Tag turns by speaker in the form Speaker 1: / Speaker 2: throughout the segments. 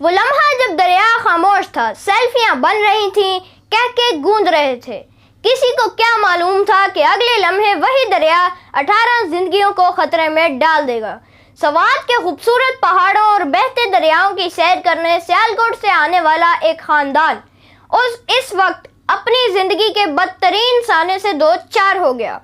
Speaker 1: وہ لمحہ جب دریا خاموش تھا، سیلفیاں بن رہی تھیں، کہکے گونج رہے تھے۔ کسی کو کیا معلوم تھا کہ اگلے لمحے وہی دریا 18 زندگیوں کو خطرے میں ڈال دے گا۔ سوات کے خوبصورت پہاڑوں اور بہتے دریاؤں کی سیر کرنے سیالکوٹ سے آنے والا ایک خاندان اس وقت اپنی زندگی کے بدترین سانے سے دو چار ہو گیا،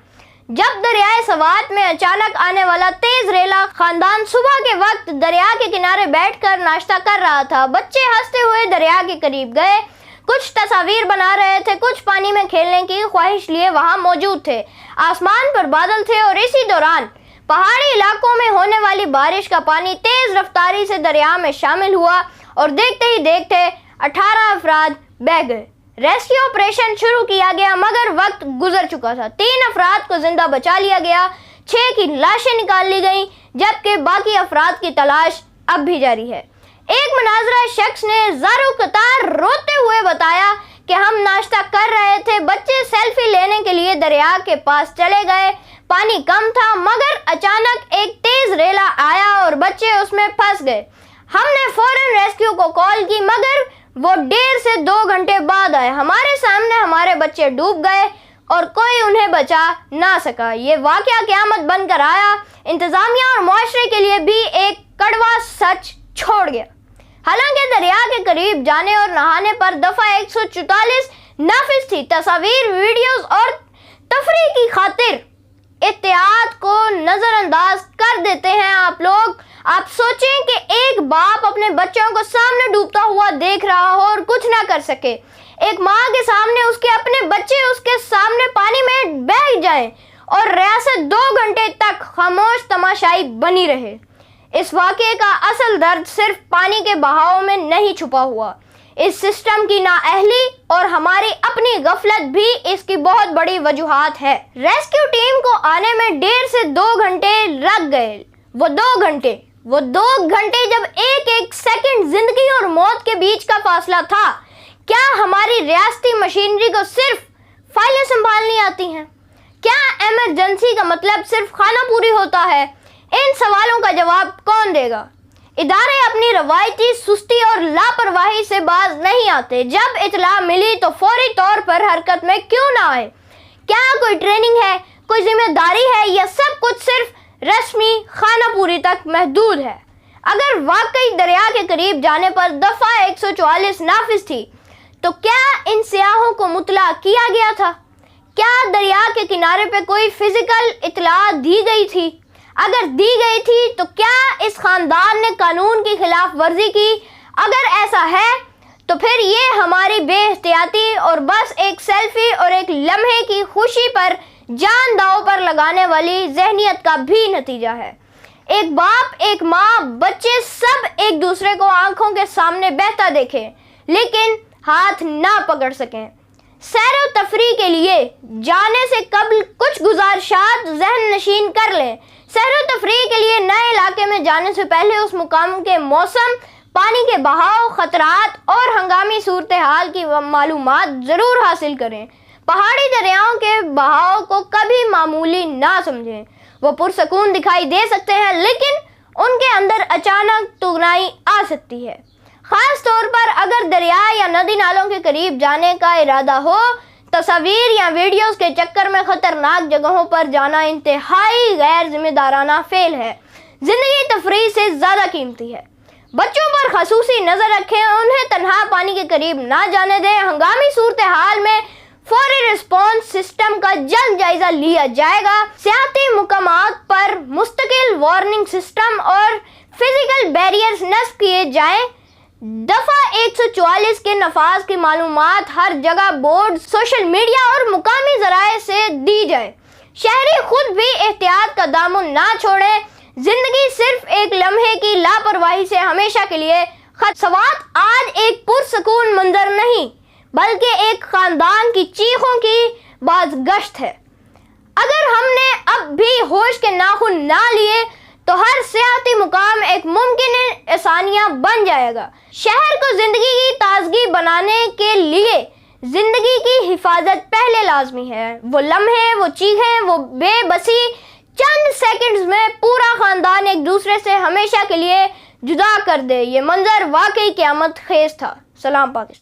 Speaker 1: جب دریائے سوات میں اچانک آنے والا تیز ریلا خاندان صبح کے وقت دریا کے کنارے بیٹھ کر ناشتہ کر رہا تھا۔ بچے ہنستے ہوئے دریا کے قریب گئے، کچھ تصاویر بنا رہے تھے، کچھ پانی میں کھیلنے کی خواہش لیے وہاں موجود تھے۔ آسمان پر بادل تھے اور اسی دوران پہاڑی علاقوں میں ہونے والی بارش کا پانی تیز رفتاری سے دریا میں شامل ہوا اور دیکھتے ہی دیکھتے 18 افراد بہہ گئے۔ ریسکیو آپریشن شروع کیا گیا مگر وقت گزر چکا تھا۔ 3 افراد کو زندہ بچا لیا گیا، 6 کی لاشیں نکال لی گئیں، جبکہ باقی افراد کی تلاش اب بھی جاری ہے۔ ایک مناظرہ شخص نے زاروں قطار روتے ہوئے بتایا کہ ہم ناشتہ کر رہے تھے، بچے سیلفی لینے کے لیے دریا کے پاس چلے گئے، پانی کم تھا مگر اچانک ایک تیز ریلا آیا اور بچے اس میں پھنس گئے۔ ہم نے فوراً ریسکیو کو کال کی مگر وہ 1.5 سے 2 گھنٹے بعد آئے۔ ہمارے سامنے ہمارے بچے ڈوب گئے اور کوئی انہیں بچا نہ سکا۔ یہ واقعہ قیامت بن کر آیا، انتظامیہ اور معاشرے کے لیے بھی ایک کڑوا سچ چھوڑ گیا۔ حالانکہ دریا کے قریب جانے اور نہانے پر دفعہ 144 نافذ تھی، تصاویر، ویڈیوز اور تفریح کی خاطر احتیاط کو نظر انداز کر دیتے ہیں آپ لوگ۔ آپ سوچیں کہ ایک باپ اپنے بچوں کو سامنے ڈوبتا ہوا دیکھ رہا ہو اور کچھ نہ کر سکے، ایک ماں کے سامنے اس کے اپنے بچے اس کے سامنے پانی میں بہہ جائیں اور ریاست 2 گھنٹے تک خاموش تماشائی بنی رہے۔ اس واقعے کا اصل درد صرف پانی کے بہاؤ میں نہیں چھپا ہوا، اس سسٹم کی نااہلی اور ہماری اپنی غفلت بھی اس کی بہت بڑی وجوہات ہے۔ ریسکیو ٹیم کو آنے میں 1.5 سے 2 گھنٹے لگ گئے۔ وہ 2 گھنٹے جب ایک سیکنڈ زندگی اور موت کے بیچ کا فاصلہ تھا۔ کیا ہماری ریاستی مشینری کو صرف فائلیں سنبھالنی آتی ہیں؟ کیا ایمرجنسی کا مطلب صرف خانہ پوری ہوتا ہے؟ ان سوالوں کا جواب کون دے گا؟ ادارے اپنی روایتی سستی اور لاپرواہی سے باز نہیں آتے۔ جب اطلاع ملی تو فوری طور پر حرکت میں کیوں نہ آئے؟ کیا کوئی ٹریننگ ہے، کوئی ذمہ داری ہے یا سب کچھ صرف رسمی خانہ پوری تک محدود ہے؟ اگر واقعی دریا کے قریب جانے پر دفعہ 144 نافذ تھی تو کیا ان سیاحوں کو مطلع کیا گیا تھا؟ کیا دریا کے کنارے پہ کوئی فزیکل اطلاع دی گئی تھی؟ اگر دی گئی تھی تو کیا اس خاندان نے قانون کی خلاف ورزی کی؟ اگر ایسا ہے تو پھر یہ ہماری بے احتیاطی اور بس ایک سیلفی اور ایک لمحے کی خوشی پر جان داؤ پر لگانے والی ذہنیت کا بھی نتیجہ ہے۔ ایک باپ، ایک ماں، بچے سب ایک دوسرے کو آنکھوں کے سامنے بہتا دیکھیں لیکن ہاتھ نہ پکڑ سکیں۔ سیر و تفریح کے لیے جانے سے قبل کچھ گزارشات ذہن نشین کر لیں۔ سیر و تفریح کے لیے نئے علاقے میں جانے سے پہلے اس مقام کے موسم، پانی کے بہاؤ، خطرات اور ہنگامی صورتحال کی معلومات ضرور حاصل کریں۔ پہاڑی دریاؤں کے بہاؤ کو کبھی معمولی نہ سمجھیں۔ وہ پرسکون دکھائی دے سکتے ہیں لیکن ان کے اندر اچانک تنگنائی آ سکتی ہے، خاص طور پر اگر دریا یا ندی نالوں کے قریب جانے کا ارادہ ہو۔ تصاویر یا ویڈیوز کے چکر میں خطرناک جگہوں پر جانا انتہائی غیر ذمہ دارانہ فعل ہے، زندگی تفریح سے زیادہ قیمتی ہے۔ بچوں پر خصوصی نظر رکھیں، انہیں تنہا پانی کے قریب نہ جانے دیں۔ ہنگامی صورتحال میں فوری رسپانس سسٹم کا جلد جائزہ لیا جائے گا۔ سیاحتی مقامات پر مستقل وارننگ سسٹم اور فزیکل بیریئرز نصب کیے جائیں۔ دفعہ 144 کے نفاذ کی معلومات ہر جگہ بورڈ، سوشل میڈیا اور مقامی ذرائع سے دی جائے۔ شہری خود بھی احتیاط کا دامن نہ چھوڑیں، زندگی صرف ایک لمحے کی لاپرواہی سے ہمیشہ کے لیے سوات آج ایک پرسکون منظر نہیں بلکہ ایک خاندان کی چیخوں کی بازگشت ہے۔ اگر ہم نے اب بھی ہوش کے ناخن نہ لیے تو ہر سیاحتی مقام ایک ممکن آسانیہ بن جائے گا۔ شہر کو زندگی کی تازگی بنانے کے لیے زندگی کی حفاظت پہلے لازمی ہے۔ وہ لمحے، وہ چیخیں، وہ بے بسی، چند سیکنڈز میں پورا خاندان ایک دوسرے سے ہمیشہ کے لیے جدا کر دے۔ یہ منظر واقعی قیامت خیز تھا۔ سلام پاکستان۔